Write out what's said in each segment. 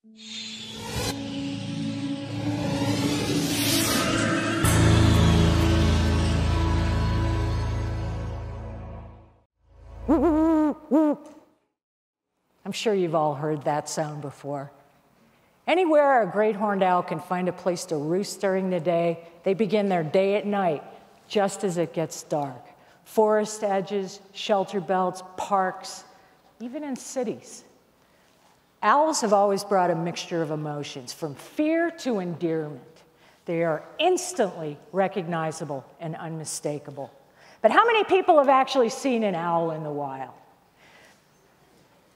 I'm sure you've all heard that sound before. Anywhere a great horned owl can find a place to roost during the day, they begin their day at night, just as it gets dark. Forest edges, shelter belts, parks, even in cities. Owls have always brought a mixture of emotions, from fear to endearment. They are instantly recognizable and unmistakable. But how many people have actually seen an owl in the wild?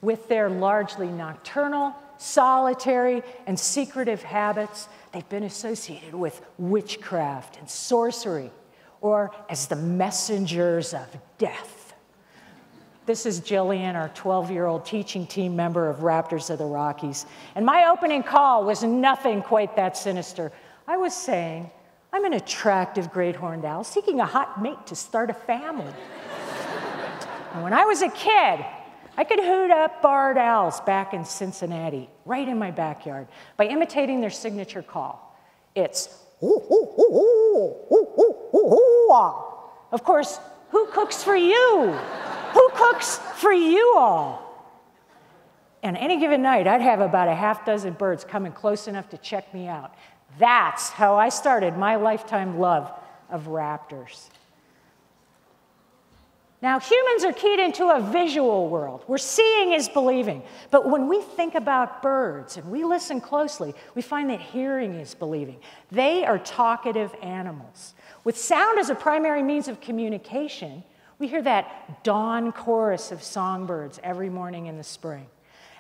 With their largely nocturnal, solitary, and secretive habits, they've been associated with witchcraft and sorcery, or as the messengers of death. This is Jillian, our 12-year-old teaching team member of Raptors of the Rockies. And my opening call was nothing quite that sinister. I was saying, I'm an attractive great horned owl seeking a hot mate to start a family. And when I was a kid, I could hoot up barred owls back in Cincinnati, right in my backyard, by imitating their signature call. It's ooh, ooh, ooh, ooh, ooh, ooh, ooh, ooh. Of course, who cooks for you? Who cooks for you all? And any given night, I'd have about a half dozen birds coming close enough to check me out. That's how I started my lifetime love of raptors. Now, humans are keyed into a visual world where seeing is believing. But when we think about birds and we listen closely, we find that hearing is believing. They are talkative animals. With sound as a primary means of communication, we hear that dawn chorus of songbirds every morning in the spring.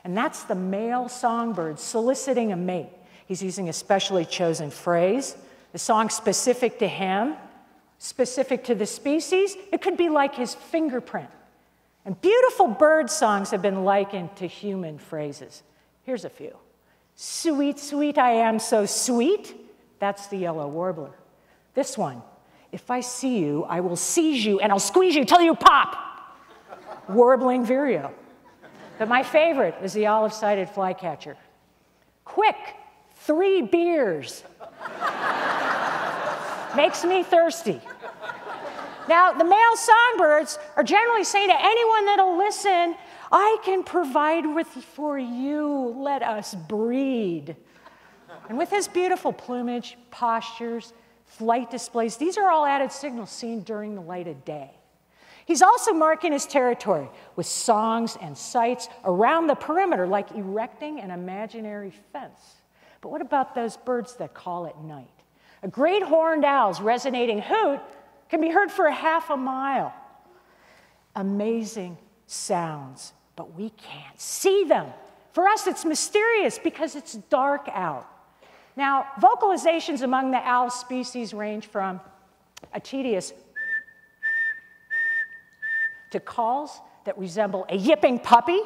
And that's the male songbird soliciting a mate. He's using a specially chosen phrase, a song specific to him, specific to the species. It could be like his fingerprint. And beautiful bird songs have been likened to human phrases. Here's a few. Sweet, sweet, I am so sweet. That's the yellow warbler. This one. If I see you, I will seize you and I'll squeeze you till you pop. Warbling vireo. But my favorite is the olive-sided flycatcher. Quick, 3 beers. Makes me thirsty. Now, the male songbirds are generally saying to anyone that'll listen, I can provide for you, let us breed. And with his beautiful plumage, postures, flight displays, these are all added signals seen during the light of day. He's also marking his territory with songs and sights around the perimeter, like erecting an imaginary fence. But what about those birds that call at night? A great horned owl's resonating hoot can be heard for a half a mile. Amazing sounds, but we can't see them. For us, it's mysterious because it's dark out. Now, vocalizations among the owl species range from a tedious to calls that resemble a yipping puppy,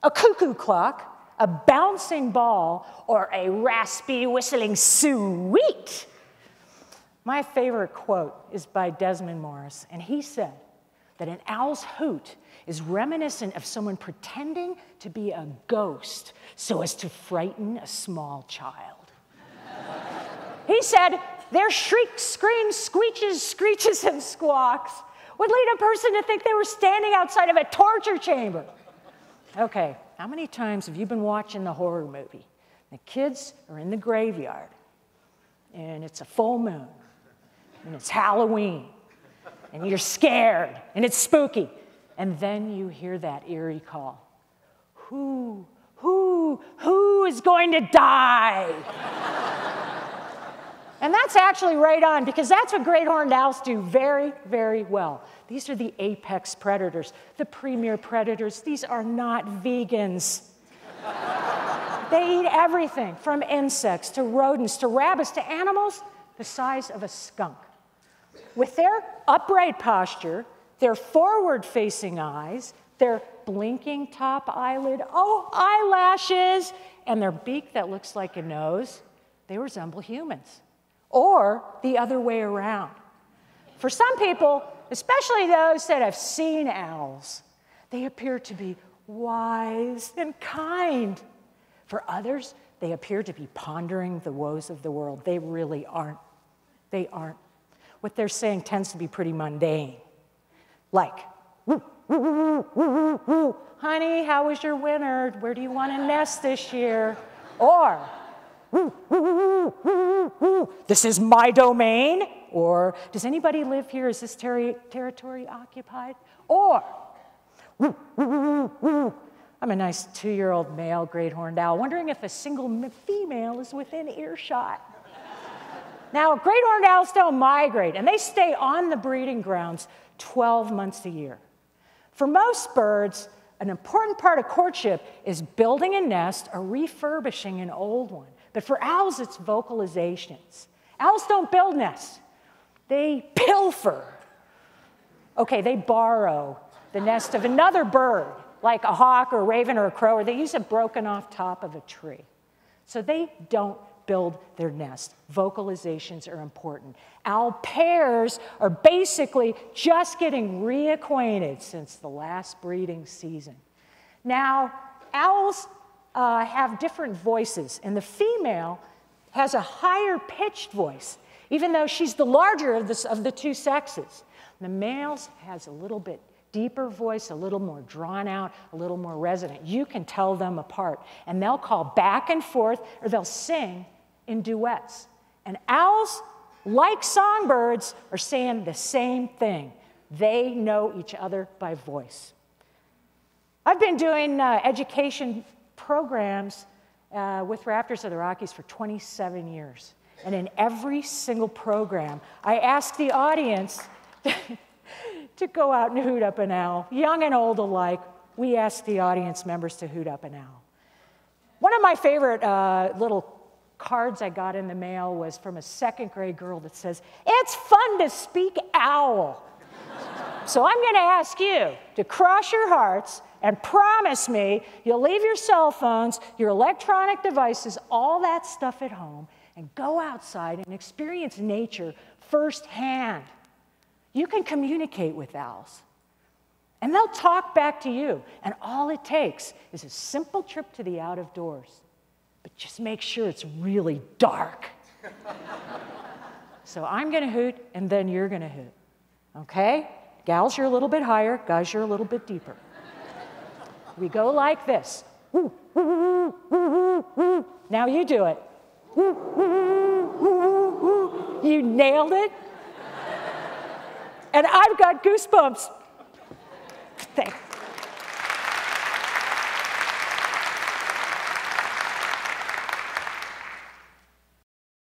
a cuckoo clock, a bouncing ball, or a raspy whistling sweet. My favorite quote is by Desmond Morris, and he said that an owl's hoot is reminiscent of someone pretending to be a ghost so as to frighten a small child. He said their shrieks, screams, squeeches, screeches, and squawks would lead a person to think they were standing outside of a torture chamber. Okay, how many times have you been watching the horror movie? The kids are in the graveyard, and it's a full moon, and it's Halloween, and you're scared, and it's spooky, and then you hear that eerie call. Who is going to die? And that's actually right on, because that's what great horned owls do very, very well. These are the apex predators, the premier predators. These are not vegans. They eat everything from insects to rodents to rabbits to animals the size of a skunk. With their upright posture, their forward-facing eyes, their blinking top eyelid, eyelashes, and their beak that looks like a nose, they resemble humans. Or the other way around. For some people, especially those that have seen owls, they appear to be wise and kind. For others, they appear to be pondering the woes of the world. They really aren't. They aren't. What they're saying tends to be pretty mundane. Like, woo, woo, woo, woo, woo. Honey, how was your winter? Where do you want to nest this year? Or, woo, woo, woo, woo, woo. This is my domain. Or, does anybody live here? Is this territory occupied? Or, woo, woo, woo, woo. I'm a nice 2-year-old male great horned owl, wondering if a single female is within earshot. Now, great horned owls don't migrate, and they stay on the breeding grounds 12 months a year. For most birds, an important part of courtship is building a nest or refurbishing an old one. But for owls, it's vocalizations. Owls don't build nests. They pilfer. Okay, they borrow the nest of another bird, like a hawk or a raven or a crow, or they use a broken off top of a tree. So they don't build their nest. Vocalizations are important. Owl pairs are basically just getting reacquainted since the last breeding season. Now, owls have different voices, and the female has a higher pitched voice, even though she's the larger of the two sexes. The male has a little bit deeper voice, a little more drawn out, a little more resonant. You can tell them apart. And they'll call back and forth, or they'll sing in duets. And owls, like songbirds, are saying the same thing. They know each other by voice. I've been doing education programs with Raptors of the Rockies for 27 years. And in every single program, I ask the audience to go out and hoot up an owl. Young and old alike, we ask the audience members to hoot up an owl. One of my favorite little cards I got in the mail was from a 2nd grade girl that says, "It's fun to speak owl." So I'm going to ask you to cross your hearts and promise me you'll leave your cell phones, your electronic devices, all that stuff at home, and go outside and experience nature firsthand. You can communicate with owls, and they'll talk back to you, and all it takes is a simple trip to the out of doors. But just make sure it's really dark. So I'm going to hoot, and then you're going to hoot. Okay? Gals, you're a little bit higher. Guys, you're a little bit deeper. We go like this. Now you do it. You nailed it. And I've got goosebumps. Thanks.